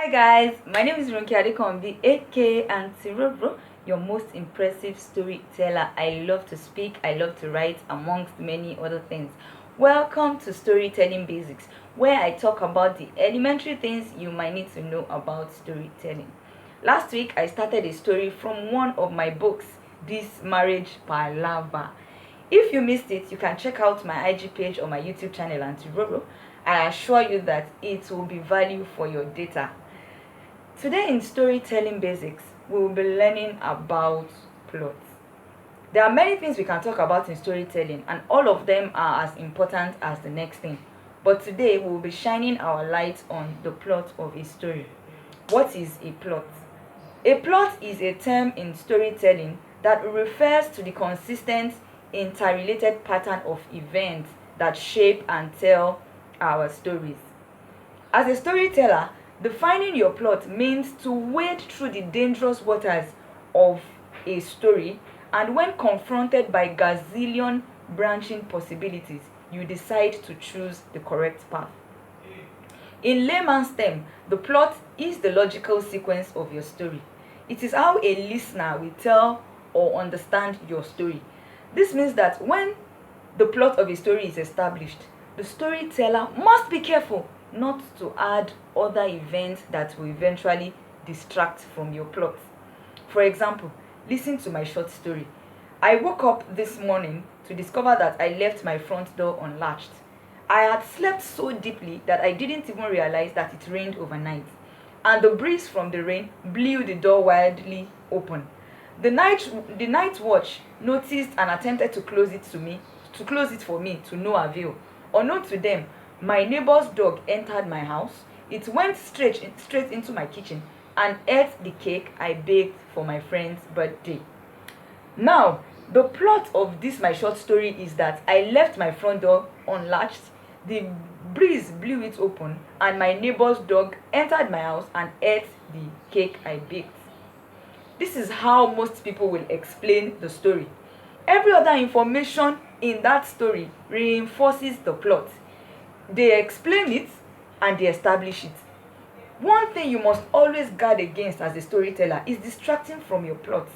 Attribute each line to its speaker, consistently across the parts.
Speaker 1: Hi guys, my name is Ronke Adekombi, aka Auntie Roro, your most impressive storyteller. I love to speak, I love to write, amongst many other things. Welcome to Storytelling Basics, where I talk about the elementary things you might need to know about storytelling. Last week, I started a story from one of my books, This Marriage Palaver. If you missed it, you can check out my IG page or my YouTube channel, Auntie Roro. I assure you that it will be value for your data. Today in Storytelling Basics, we will be learning about plot. There are many things we can talk about in storytelling, and all of them are as important as the next thing. But today we will be shining our light on the plot of a story. What is a plot? A plot is a term in storytelling that refers to the consistent, interrelated pattern of events that shape and tell our stories. As a storyteller, defining your plot means to wade through the dangerous waters of a story, and when confronted by gazillion branching possibilities, you decide to choose the correct path. In layman's terms, the plot is the logical sequence of your story. It is how a listener will tell or understand your story. This means that when the plot of a story is established, the storyteller must be careful not to add other events that will eventually distract from your plot. For example, listen to my short story. I woke up this morning to discover that I left my front door unlatched. I had slept so deeply that I didn't even realize that it rained overnight, and the breeze from the rain blew the door wildly open. The night watch noticed and attempted to close it for me to no avail. Unknown to them, my neighbor's dog entered my house. It went straight into my kitchen and ate the cake I baked for my friend's birthday. Now, the plot of this my short story is that I left my front door unlatched, the breeze blew it open, and my neighbor's dog entered my house and ate the cake I baked. This is how most people will explain the story. Every other information in that story reinforces the plot. They explain it and they establish it. One thing you must always guard against as a storyteller is distracting from your plot.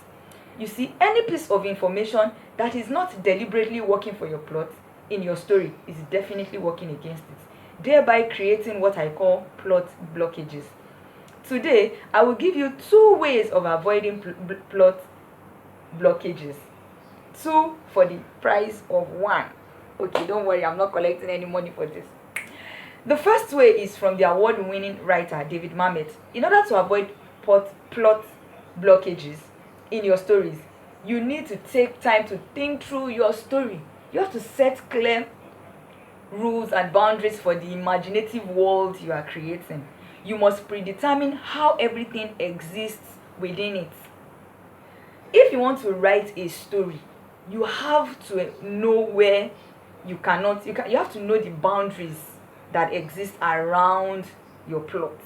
Speaker 1: You see, any piece of information that is not deliberately working for your plot in your story is definitely working against it, thereby creating what I call plot blockages. Today, I will give you two ways of avoiding plot blockages. Two for the price of one. Okay, don't worry, I'm not collecting any money for this. The first way is from the award-winning writer David Mamet. In order to avoid plot blockages in your stories, you need to take time to think through your story. You have to set clear rules and boundaries for the imaginative world you are creating. You must predetermine how everything exists within it. If you want to write a story, you have to know where you have to know the boundaries that exist around your plot.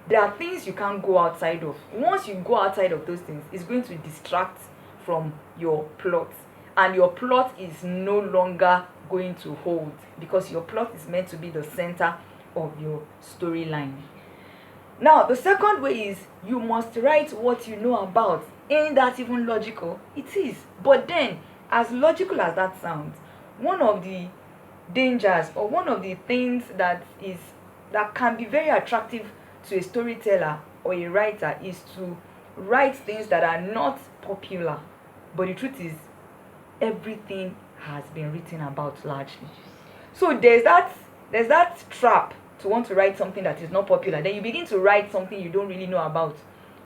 Speaker 1: There are things you can't go outside of. Once you go outside of those things, it's going to distract from your plot, and your plot is no longer going to hold, because your plot is meant to be the center of your storyline. Now, the second way is you must write what you know about. Ain't that even logical? It is. But then, as logical as that sounds, one of the dangers, or one of the things that can be very attractive to a storyteller or a writer, is to write things that are not popular. But the truth is, everything has been written about largely. So there's that trap to want to write something that is not popular. Then you begin to write something you don't really know about.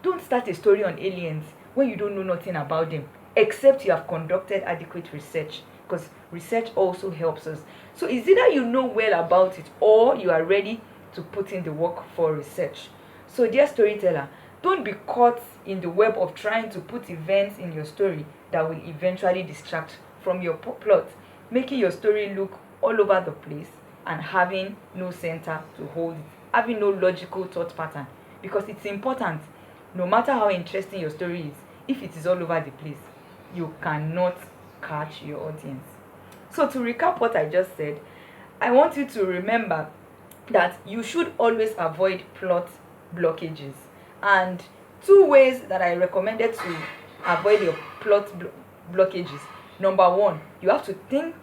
Speaker 1: Don't start a story on aliens when you don't know nothing about them, except you have conducted adequate research, because research also helps us. So it's either you know well about it, or you are ready to put in the work for research. So dear storyteller, don't be caught in the web of trying to put events in your story that will eventually distract from your plot, making your story look all over the place and having no center to hold it, having no logical thought pattern. Because it's important, no matter how interesting your story is, if it is all over the place, you cannot catch your audience. So to recap what I just said, I want you to remember that you should always avoid plot blockages. And two ways that I recommended to avoid your blockages. Number one, you have to think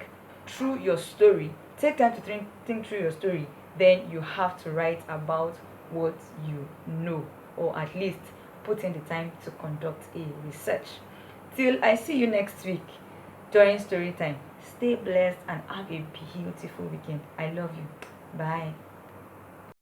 Speaker 1: through your story. Take time to think through your story. Then you have to write about what you know, or at least put in the time to conduct a research. Till I see you next week during story time, stay blessed and have a beautiful weekend. I love you. Bye.